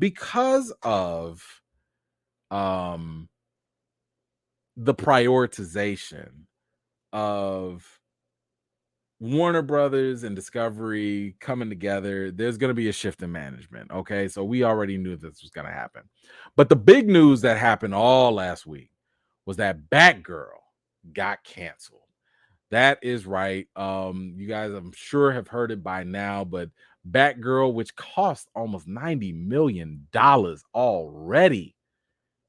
because of the prioritization of Warner Brothers and Discovery coming together, there's going to be a shift in management. Okay. So we already knew this was going to happen. But the big news that happened all last week was that Batgirl got canceled. That is right. You guys, I'm sure, have heard it by now, but Batgirl, which cost almost $90 million already,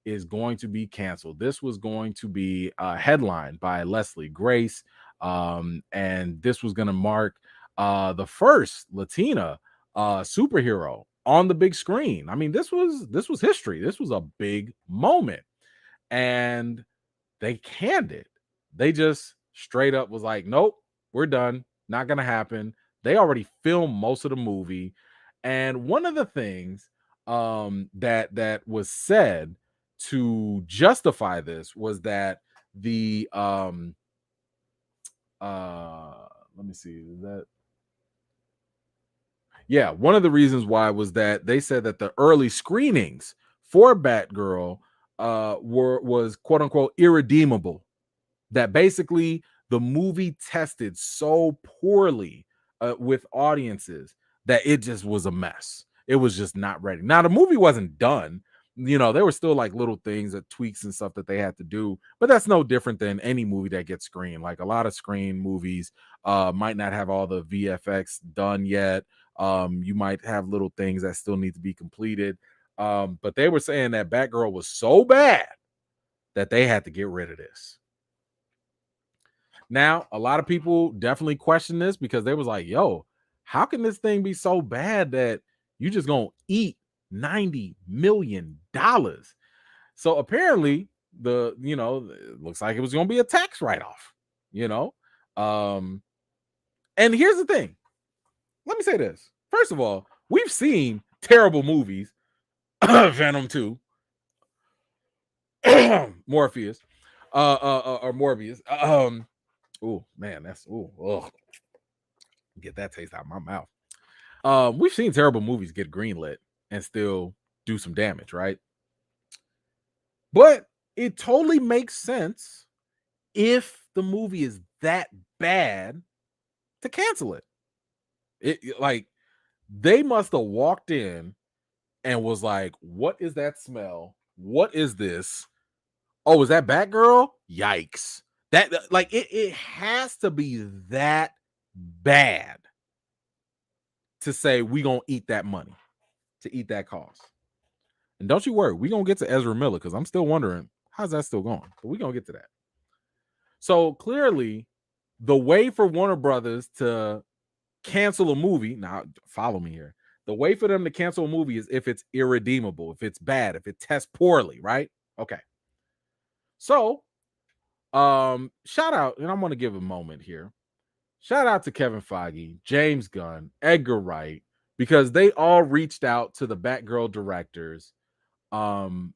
is going to be canceled. This was going to be headlined by Leslie Grace. And this was going to mark the first Latina superhero on the big screen. I mean, this was history. This was a big moment, and they canned it. They just straight up was like, nope, we're done. Not going to happen. They already filmed most of the movie. And one of the things that was said to justify this was that the let me see, is that one of the reasons why was that they said that the early screenings for Batgirl was quote unquote irredeemable, that basically the movie tested so poorly with audiences that it just was a mess. It was just not ready. Now the movie wasn't done. There were still like little things, tweaks and stuff that they had to do, but that's no different than any movie that gets screened. Like a lot of screen movies might not have all the VFX done yet. You might have little things that still need to be completed. But they were saying that Batgirl was so bad that they had to get rid of this. Now, a lot of people definitely question this because they was like, yo, how can this thing be so bad that you just gonna eat $90 million? So apparently it looks like it was gonna be a tax write-off, and here's the thing. Let me say this. First of all, we've seen terrible movies. Venom 2, Morpheus, or Morbius. Oh man, that's get that taste out of my mouth. We've seen terrible movies get greenlit and still do some damage, right? But it totally makes sense if the movie is that bad to cancel it. Like they must have walked in and was like, what is that smell? What is this? Oh, is that Batgirl? Yikes. That like it has to be that bad to say we gonna eat that money, to eat that cost. And don't you worry, we gonna get to Ezra Miller because I'm still wondering how's that still going, but we gonna get to that. So clearly, the way for Warner Brothers to cancel a movie, now follow me here. The way for them to cancel a movie is if it's irredeemable, if it's bad, if it tests poorly, right? Okay. So shout out, and I'm going to give a moment here. Shout out to Kevin Feige, James Gunn, Edgar Wright, because they all reached out to the Batgirl directors, and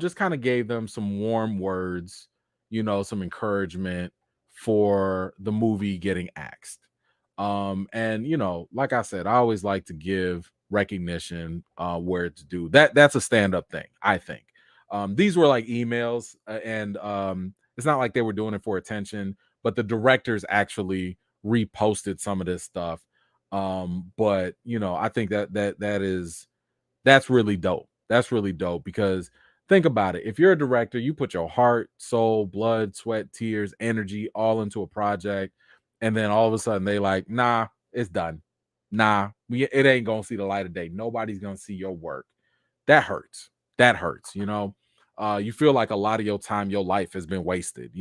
just kind of gave them some warm words, some encouragement for the movie getting axed. And like I said, I always like to give recognition where it's due. That's a stand-up thing, I think. These were like emails, and it's not like they were doing it for attention, but the directors actually reposted some of this stuff. But I think that's really dope. That's really dope because think about it. If you're a director, you put your heart, soul, blood, sweat, tears, energy all into a project, and then all of a sudden they like, nah, it's done. Nah, it ain't gonna see the light of day. Nobody's gonna see your work. That hurts. That hurts. You feel like a lot of your time, your life has been wasted.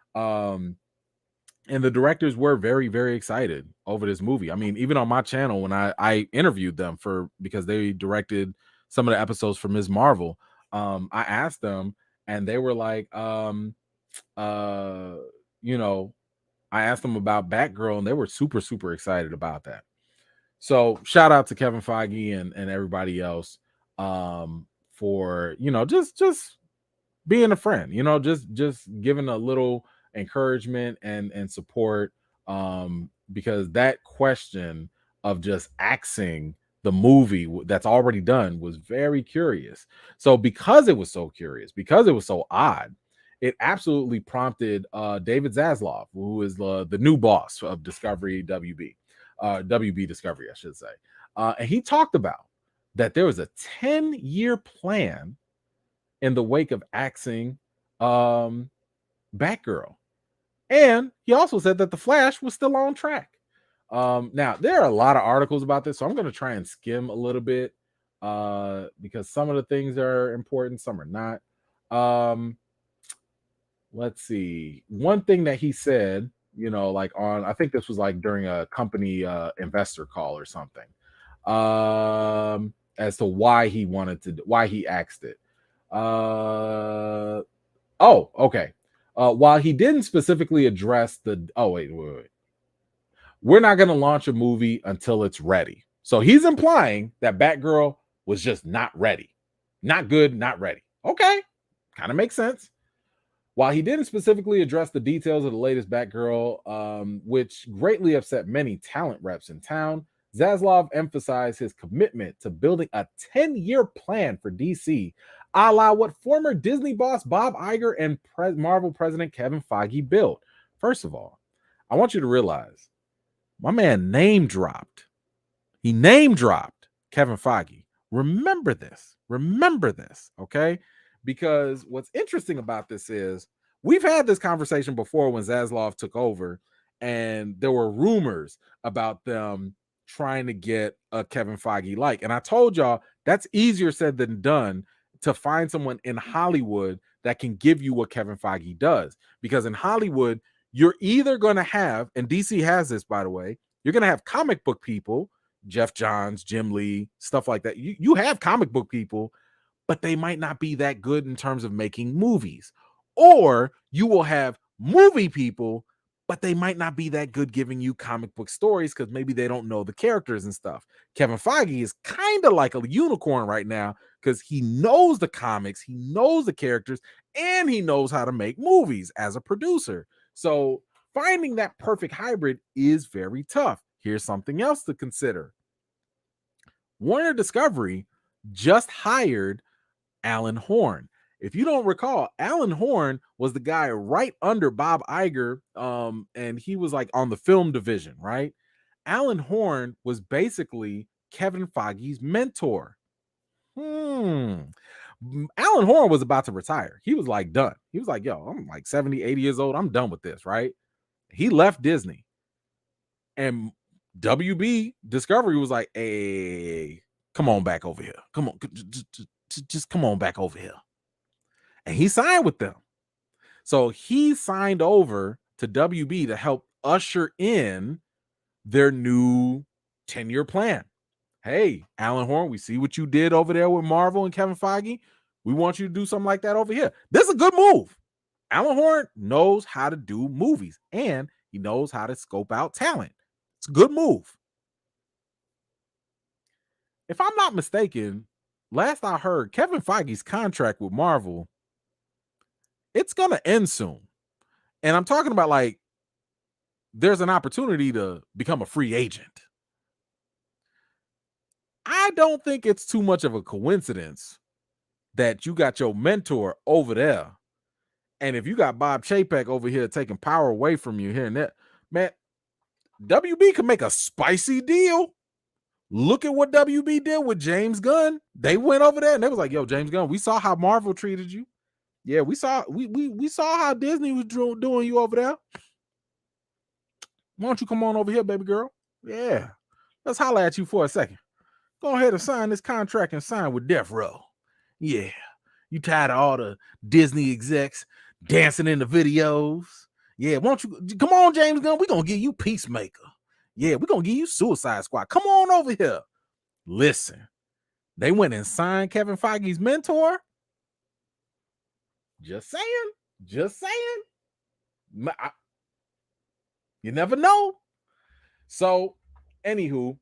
And the directors were very, very excited over this movie. I mean, even on my channel, when I interviewed them because they directed some of the episodes for Ms. Marvel, I asked them, and they were like, I asked them about Batgirl, and they were super, super excited about that. So shout out to Kevin Feige and everybody else for just being a friend, just giving a little encouragement and support, because that question of just axing the movie that's already done was very curious. So because it was so curious, because it was so odd, it absolutely prompted David Zaslav, who is the new boss of Discovery WB, WB Discovery, I should say. And he talked about that there was a 10-year plan in the wake of axing Batgirl. And he also said that the Flash was still on track. Now, there are a lot of articles about this, so I'm going to try and skim a little bit because some of the things are important, some are not. Let's see. One thing that he said, like I think this was like during a company investor call or something, as to why he asked it. Okay. While he didn't specifically address wait. We're not going to launch a movie until it's ready. So he's implying that Batgirl was just not ready. Not good, not ready. Okay. Kind of makes sense. While he didn't specifically address the details of the latest Batgirl, which greatly upset many talent reps in town, Zaslav emphasized his commitment to building a 10-year plan for DC, a la what former Disney boss Bob Iger and Marvel president Kevin Feige built. First of all, I want you to realize my man name dropped. He name dropped Kevin Feige. Remember this. Okay? Because what's interesting about this is we've had this conversation before when Zaslav took over, and there were rumors about them trying to get a Kevin Feige like. And I told y'all that's easier said than done to find someone in Hollywood that can give you what Kevin Feige does. Because in Hollywood, you're either going to have, and DC has this, by the way, you're going to have comic book people, Jeff Johns, Jim Lee, stuff like that. You have comic book people, but they might not be that good in terms of making movies. Or you will have movie people, but they might not be that good giving you comic book stories because maybe they don't know the characters and stuff. Kevin Feige is kind of like a unicorn right now because he knows the comics, he knows the characters, and he knows how to make movies as a producer. So finding that perfect hybrid is very tough. Here's something else to consider. Warner Discovery just hired Alan Horn. If you don't recall, Alan Horn was the guy right under Bob Iger, and he was like on the film division, right? Alan Horn was basically Kevin Feige's mentor. Alan Horn was about to retire. He was like done. He was like, yo, I'm like 70, 80 years old. I'm done with this, right? He left Disney. And WB Discovery was like, hey, come on back over here. Come on, just come on back over here. And he signed with them. So he signed over to WB to help usher in their new 10-year plan. Hey, Alan Horn, we see what you did over there with Marvel and Kevin Feige. We want you to do something like that over here. This is a good move. Alan Horn knows how to do movies, and he knows how to scope out talent. It's a good move. If I'm not mistaken, last I heard, Kevin Feige's contract with Marvel, it's going to end soon. And I'm talking about like there's an opportunity to become a free agent. I don't think it's too much of a coincidence that you got your mentor over there. And if you got Bob Chapek over here taking power away from you here and there, man, WB can make a spicy deal. Look at what WB did with James Gunn. They went over there and they was like, yo, James Gunn, we saw how Marvel treated you. Yeah, we saw how Disney was doing you over there. Why don't you come on over here, baby girl? Yeah. Let's holler at you for a second. Go ahead and sign this contract and sign with Death Row. Yeah. You tired of all the Disney execs dancing in the videos? Yeah, why don't you come on, James Gunn? We're gonna give you Peacemaker. Yeah, we're gonna give you Suicide Squad. Come on over here. Listen, they went and signed Kevin Feige's mentor. Just saying. You never know. So, anywho,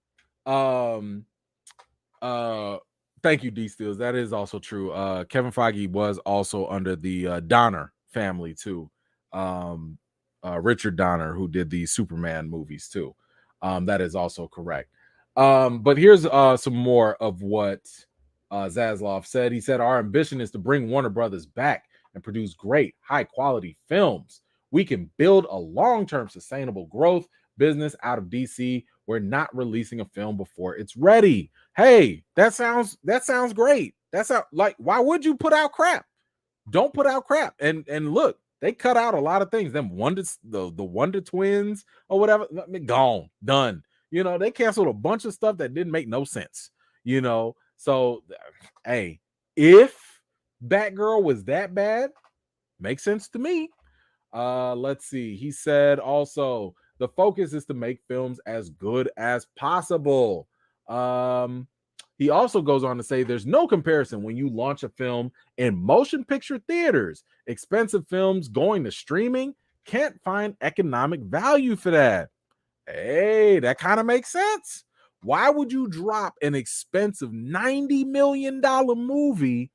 thank you, D Steels. That is also true. Kevin Feige was also under the Donner family too. Richard Donner, who did the Superman movies too. That is also correct. But here's some more of what Zaslav said. He said, our ambition is to bring Warner Brothers back and produce great, high quality films. We can build a long term sustainable growth business out of DC. We're not releasing a film before it's ready. Hey, that sounds great. That's like, why would you put out crap? Don't put out crap. And look, they cut out a lot of things. Them the Wonder Twins or whatever, gone, done. They canceled a bunch of stuff that didn't make no sense. So hey, if Batgirl was that bad, makes sense to me. Let's see. He said also the focus is to make films as good as possible. He also goes on to say there's no comparison when you launch a film in motion picture theaters. Expensive films going to streaming can't find economic value for that. Hey, that kind of makes sense. Why would you drop an expensive $90 million movie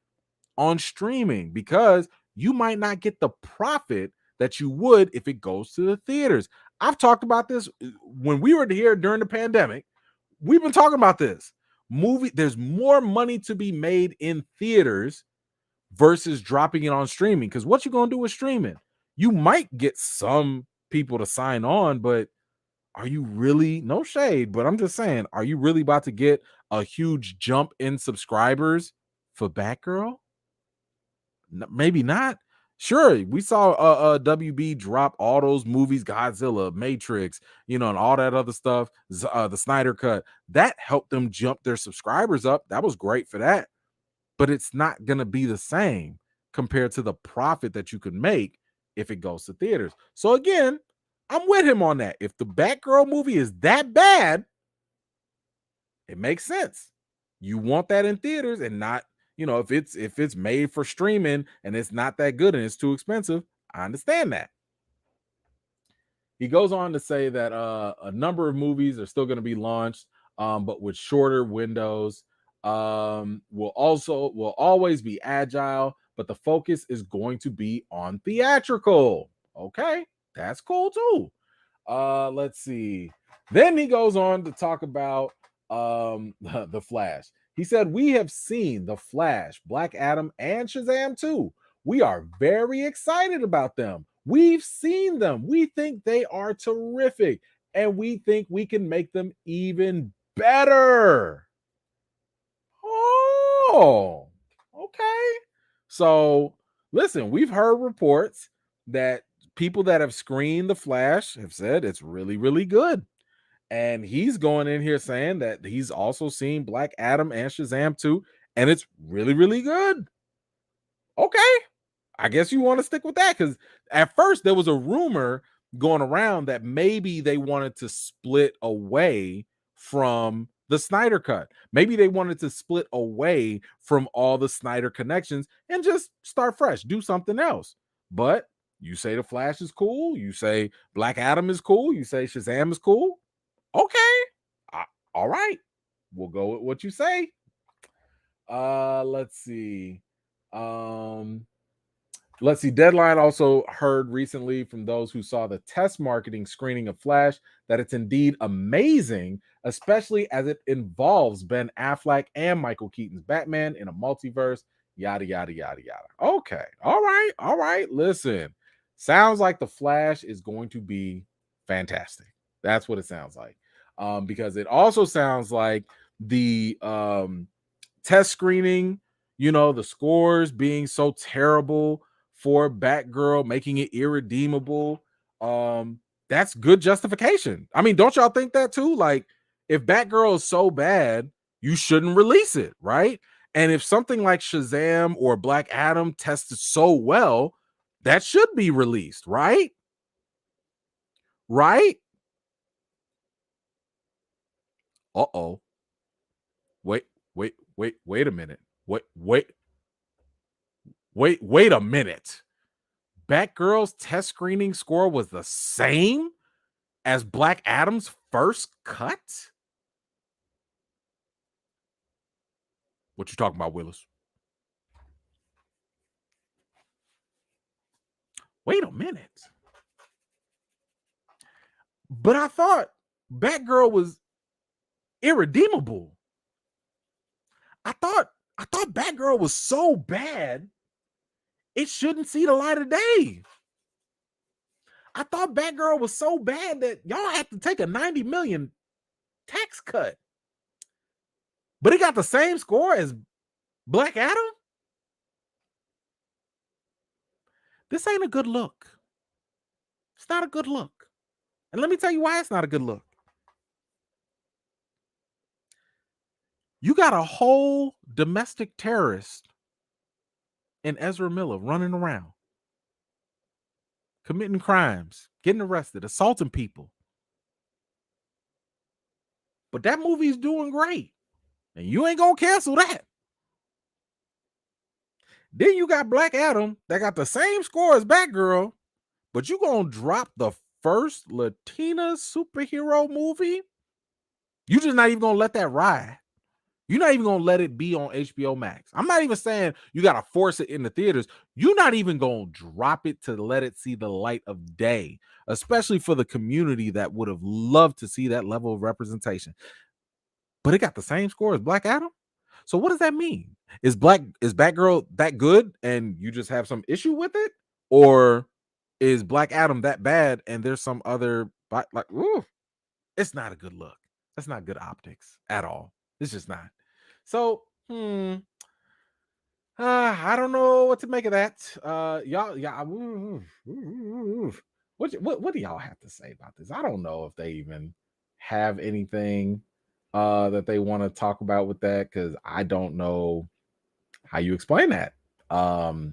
on streaming? Because you might not get the profit that you would if it goes to the theaters. I've talked about this when we were here during the pandemic. We've been talking about this. There's more money to be made in theaters versus dropping it on streaming. Because what you gonna do with streaming? You might get some people to sign on, but are you really, no shade, but I'm just saying, are you really about to get a huge jump in subscribers for Batgirl? Maybe not. Sure, we saw WB drop all those movies, Godzilla, Matrix, and all that other stuff, the Snyder Cut. That helped them jump their subscribers up. That was great for that. But it's not going to be the same compared to the profit that you could make if it goes to theaters. So again, I'm with him on that. If the Batgirl movie is that bad, it makes sense. You want that in theaters and not, if it's made for streaming and it's not that good and it's too expensive, I understand that. He goes on to say that a number of movies are still going to be launched, but with shorter windows. Will always be agile, but the focus is going to be on theatrical. Okay, that's cool too. Let's see. Then he goes on to talk about the Flash. He said, we have seen the Flash, Black Adam, and Shazam 2. We are very excited about them. We've seen them. We think they are terrific, and we think we can make them even better. Oh, okay. So listen, we've heard reports that people that have screened the Flash have said it's really, really good. And he's going in here saying that he's also seen Black Adam and Shazam 2, and it's really, really good. Okay. I guess you want to stick with that, because at first there was a rumor going around that maybe they wanted to split away from the Snyder Cut. Maybe they wanted to split away from all the Snyder connections and just start fresh, do something else. But you say the Flash is cool. You say Black Adam is cool. You say Shazam is cool. Okay. All right. We'll go with what you say. Let's see. Let's see. Deadline also heard recently from those who saw the test marketing screening of Flash that it's indeed amazing, especially as it involves Ben Affleck and Michael Keaton's Batman in a multiverse. Yada, yada, yada, yada. Okay. All right. All right. Listen, sounds like the Flash is going to be fantastic. That's what it sounds like. Because it also sounds like the test screening, the scores being so terrible for Batgirl, making it irredeemable. That's good justification. I mean, don't y'all think that too? Like, if Batgirl is so bad, you shouldn't release it, right? And if something like Shazam or Black Adam tested so well, that should be released, right? Right? Uh-oh. Wait a minute. Wait a minute. Batgirl's test screening score was the same as Black Adam's first cut? What you talking about, Willis? Wait a minute. But I thought Batgirl was irredeemable. I thought Batgirl was so bad it shouldn't see the light of day. I thought Batgirl was so bad that y'all had to take a 90 million tax cut. But it got the same score as Black Adam? This ain't a good look. It's not a good look. And let me tell you why it's not a good look. You got a whole domestic terrorist in Ezra Miller running around, committing crimes, getting arrested, assaulting people. But that movie's doing great. And you ain't gonna cancel that. Then you got Black Adam that got the same score as Batgirl, but you gonna drop the first Latina superhero movie? You just not even gonna let that ride. You're not even gonna let it be on HBO Max. I'm not even saying you gotta force it in the theaters. You're not even gonna drop it to let it see the light of day, especially for the community that would have loved to see that level of representation. But it got the same score as Black Adam. So what does that mean? Is Batgirl that good and you just have some issue with it? Or is Black Adam that bad and there's some other like, ooh, it's not a good look. That's not good optics at all. It's just not. So, I don't know what to make of that. Y'all, yeah. What do y'all have to say about this? I don't know if they even have anything that they want to talk about with that, because I don't know how you explain that. How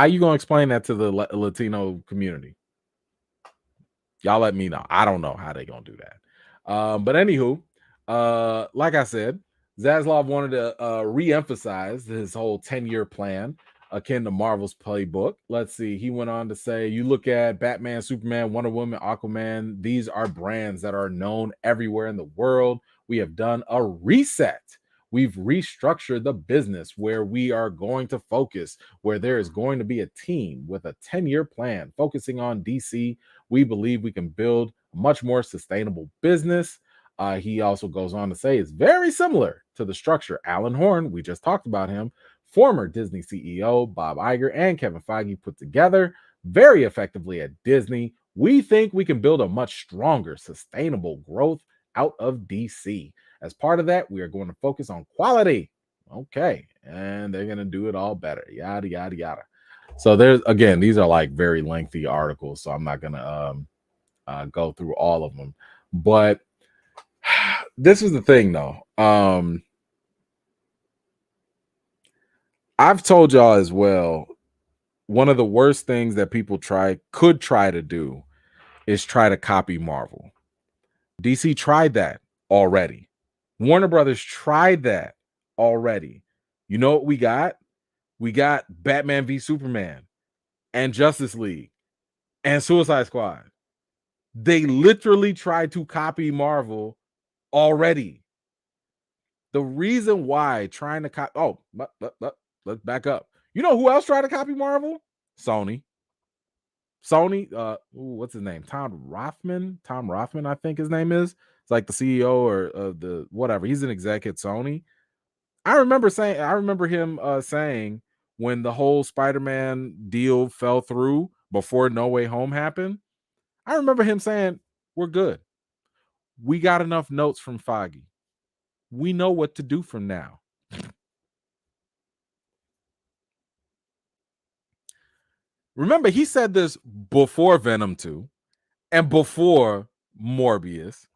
you gonna explain that to the Latino community? Y'all let me know. I don't know how they gonna do that. But anywho, like I said, Zaslav wanted to re-emphasize his whole 10-year plan akin to Marvel's playbook. Let's see. He went on to say, you look at Batman, Superman, Wonder Woman, Aquaman. These are brands that are known everywhere in the world. We have done a reset. We've restructured the business where we are going to focus, where there is going to be a team with a 10-year plan focusing on DC. We believe we can build a much more sustainable business. He also goes on to say it's very similar to the structure Alan Horn, we just talked about him, former Disney CEO Bob Iger and Kevin Feige put together very effectively at Disney. We think we can build a much stronger, sustainable growth out of DC. As part of that, we are going to focus on quality. Okay. And they're going to do it all better. Yada, yada, yada. So there's, again, these are like very lengthy articles, so I'm not going to go through all of them. But this is the thing, though. I've told y'all as well, one of the worst things that people could try to do is try to copy Marvel. DC tried that already. Warner Brothers tried that already. You know what we got? We got Batman v Superman and Justice League and Suicide Squad. They literally tried to copy Marvel already. The reason why trying to copy, let's back up. You know who else tried to copy Marvel? Sony. What's his name? Tom Rothman, I think his name is. It's like the CEO or the whatever. He's an exec at Sony. I remember him saying when the whole Spider-Man deal fell through before No Way Home happened, I remember him saying, we're good. We got enough notes from Feige. We know what to do from now. Remember, he said this before Venom 2 and before Morbius.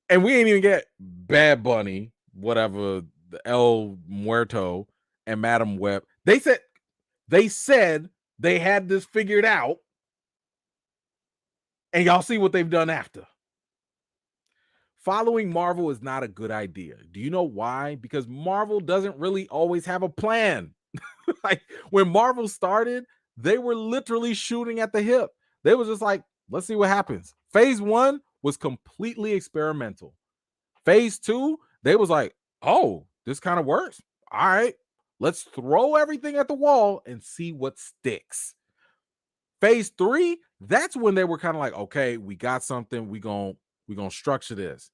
And we ain't even get Bad Bunny, whatever, the El Muerto and Madam Web. They said they had this figured out. And y'all see what they've done after. Following Marvel is not a good idea. Do you know why? Because Marvel doesn't really always have a plan. Like when Marvel started, they were literally shooting at the hip. They was just like, let's see what happens. Phase 1 was completely experimental. Phase 2, they was like, oh, this kind of works. All right, let's throw everything at the wall and see what sticks. Phase 3, that's when they were kind of like, okay, we got something. We gonna structure this.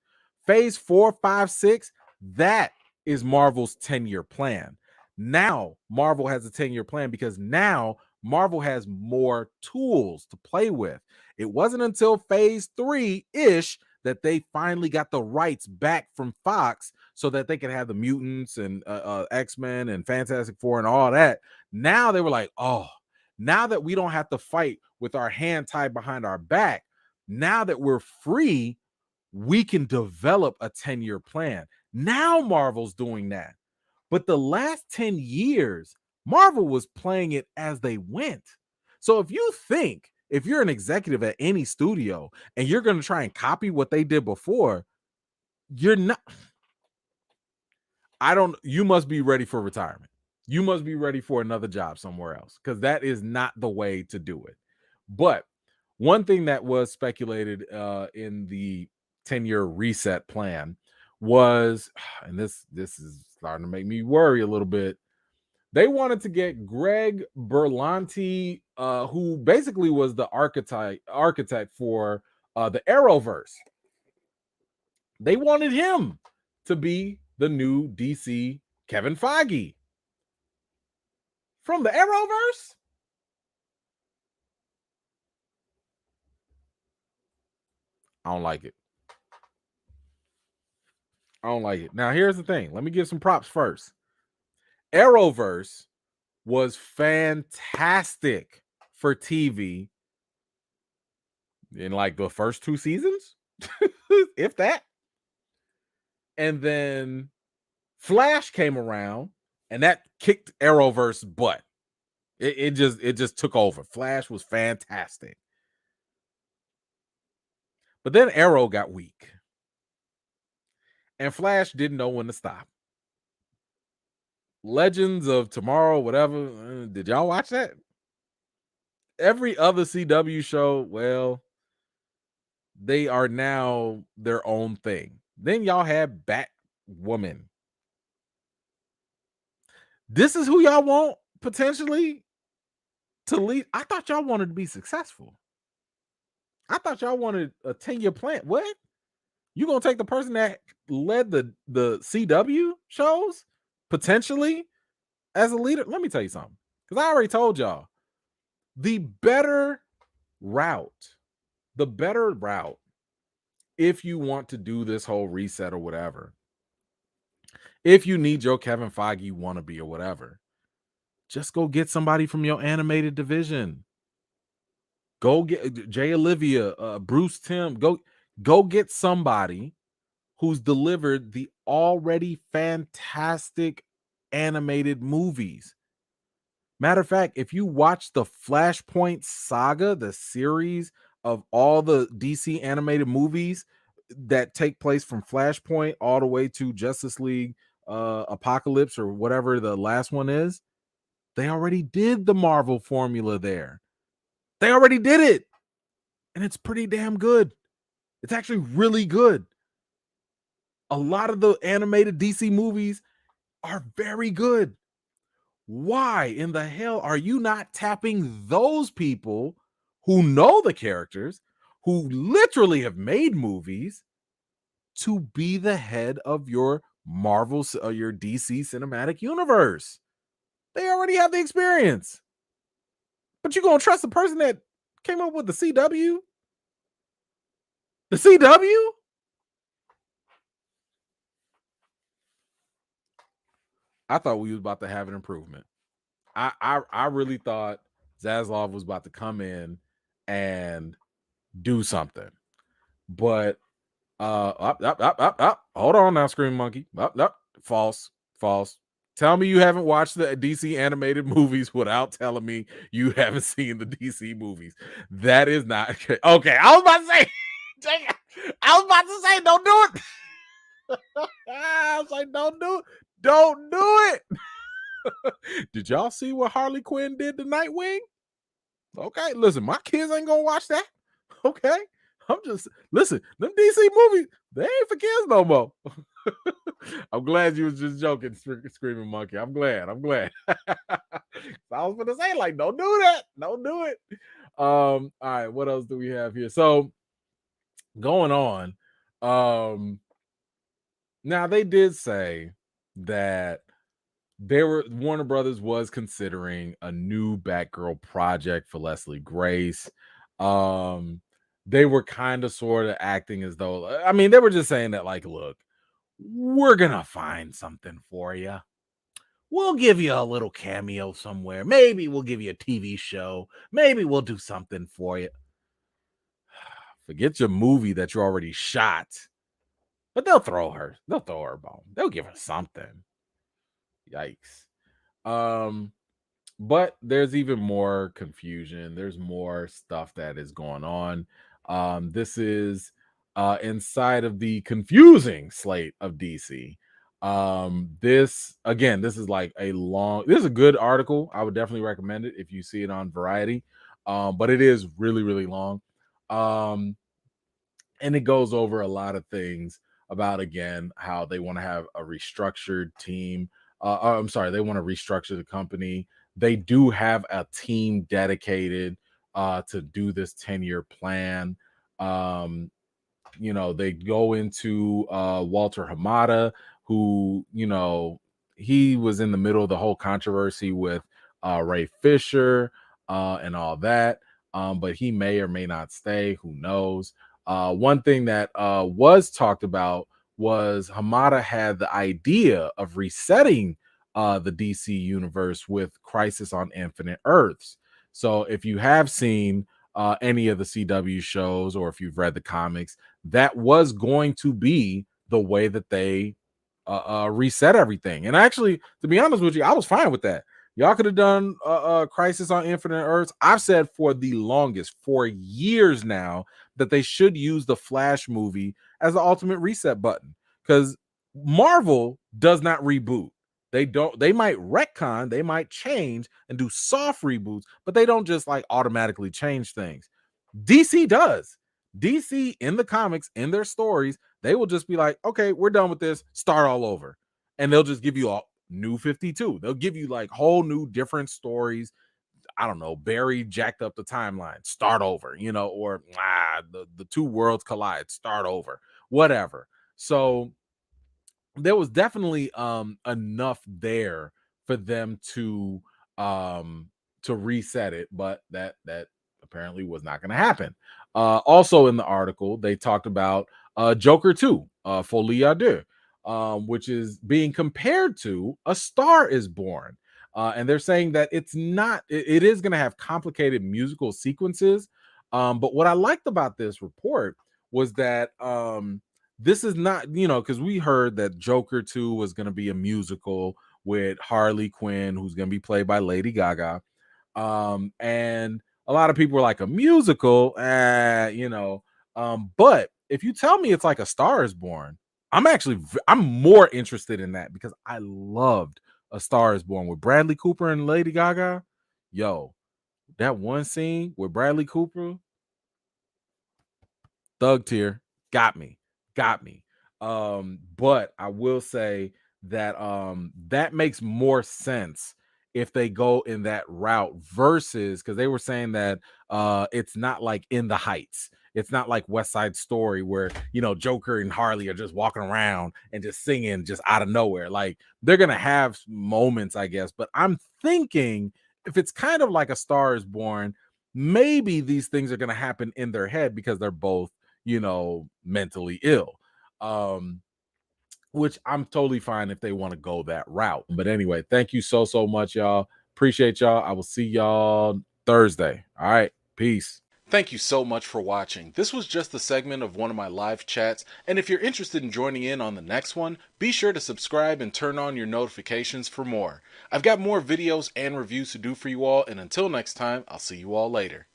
Phase 4, 5, 6, that is Marvel's 10-year plan. Now Marvel has a 10-year plan because now Marvel has more tools to play with. It wasn't until phase 3-ish that they finally got the rights back from Fox so that they could have the mutants and X-Men and Fantastic Four and all that. Now they were like, oh, now that we don't have to fight with our hand tied behind our back, now that we're free, we can develop a 10-year plan. Now Marvel's doing that. But the last 10 years, Marvel was playing it as they went. So if you think, if you're an executive at any studio and you're going to try and copy what they did before, you're not. You must be ready for retirement. You must be ready for another job somewhere else because that is not the way to do it. But one thing that was speculated in the 10-year reset plan was, and this is starting to make me worry a little bit. They wanted to get Greg Berlanti, who basically was the architect for the Arrowverse. They wanted him to be the new DC Kevin Feige from the Arrowverse. I don't like it. I don't like it. Now, here's the thing. Let me give some props first. Arrowverse was fantastic for TV in like the first 2 seasons, if that. And then Flash came around and that kicked Arrowverse butt. It just took over. Flash was fantastic. But then Arrow got weak. And Flash didn't know when to stop. Legends of Tomorrow, whatever. Did y'all watch that? Every other CW show, well, they are now their own thing. Then y'all had Batwoman. This is who y'all want potentially to lead. I thought y'all wanted to be successful. I thought y'all wanted a 10-year plan. What? You gonna take the person that led the CW shows potentially as a leader? Let me tell you something, because I already told y'all the better route, if you want to do this whole reset or whatever, if you need your Kevin Feige wannabe or whatever, just go get somebody from your animated division. Go get Jay Olivia, Bruce Timm. Go get somebody who's delivered the already fantastic animated movies. Matter of fact, if you watch the Flashpoint saga, the series of all the DC animated movies that take place from Flashpoint all the way to Justice League Apocalypse or whatever the last one is, they already did the Marvel formula there. They already did it. And it's pretty damn good. It's actually really good. A lot of the animated DC movies are very good. Why in the hell are you not tapping those people who know the characters, who literally have made movies, to be the head of your Marvel or your DC cinematic universe? They already have the experience. But you gonna trust the person that came up with the CW? The CW? I thought we was about to have an improvement. I really thought Zaslav was about to come in and do something. But up. Hold on now, Scream Monkey. Up. False. Tell me you haven't watched the DC animated movies without telling me you haven't seen the DC movies. That is not okay. I was about to say, don't do it. I was like, don't do it. Did y'all see what Harley Quinn did to Nightwing? Okay, listen, my kids ain't gonna watch that. Okay, listen. Them DC movies, they ain't for kids no more. I'm glad you was just joking, Screaming Monkey. I'm glad. I was gonna say, like, don't do that. Don't do it. All right, what else do we have here? So going on. Now they did say that Warner Brothers was considering a new Batgirl project for Leslie Grace. Um, they were kind of sort of acting as though, I mean, they were just saying that, like, look, we're gonna find something for you. We'll give you a little cameo somewhere. Maybe we'll give you a TV show. Maybe we'll do something for you. Forget your movie that you already shot. But they'll throw her. They'll throw her a bone. They'll give her something. Yikes. Um, but there's even more confusion. There's more stuff that is going on. This is inside of the confusing slate of DC. This is like this is a good article. I would definitely recommend it if you see it on Variety. But it is really, really long. Um, and it goes over a lot of things about, again, how they want to have a restructured team. I'm sorry, they want to restructure the company. They do have a team dedicated to do this 10-year plan. um they go into Walter Hamada, who, he was in the middle of the whole controversy with Ray Fisher and all that. But he may or may not stay. Who knows? One thing that was talked about was Hamada had the idea of resetting the DC universe with Crisis on Infinite Earths. So if you have seen any of the CW shows, or if you've read the comics, that was going to be the way that they reset everything. And actually, to be honest with you, I was fine with that. Y'all could have done Crisis on Infinite Earths. I've said for the longest, for years now, that they should use the Flash movie as the ultimate reset button, because Marvel does not reboot. They don't. They might retcon, they might change and do soft reboots, but they don't just like automatically change things. DC does. DC in the comics, in their stories, they will just be like, okay, we're done with this, start all over. And they'll just give you a new 52. They'll give you like whole new different stories. I don't know, Barry jacked up the timeline, start over, or the two worlds collide, start over, whatever. So there was definitely enough there for them to reset it, but that apparently was not going to happen. Also in the article, they talked about Joker 2, Folie à Deux, which is being compared to A Star Is Born. And they're saying that it's not, it is going to have complicated musical sequences. But what I liked about this report was that this is not, because we heard that Joker 2 was going to be a musical with Harley Quinn, who's going to be played by Lady Gaga. And a lot of people were like, a musical, but if you tell me it's like A Star Is Born, I'm more interested in that, because I loved A Star Is Born with Bradley Cooper and Lady Gaga. Yo, that one scene with Bradley Cooper, thug tier, got me, got me. But I will say that that makes more sense if they go in that route, versus, because they were saying that it's not like In the Heights. It's not like West Side Story, where Joker and Harley are just walking around and just singing just out of nowhere. Like, they're gonna have moments, I guess, but I'm thinking if it's kind of like A Star Is Born, maybe these things are gonna happen in their head, because they're both mentally ill. Um, which I'm totally fine if they want to go that route. But anyway, thank you so much, y'all. Appreciate y'all. I will see y'all Thursday. All right. Peace. Thank you so much for watching. This was just a segment of one of my live chats, and if you're interested in joining in on the next one, be sure to subscribe and turn on your notifications for more. I've got more videos and reviews to do for you all, and until next time, I'll see you all later.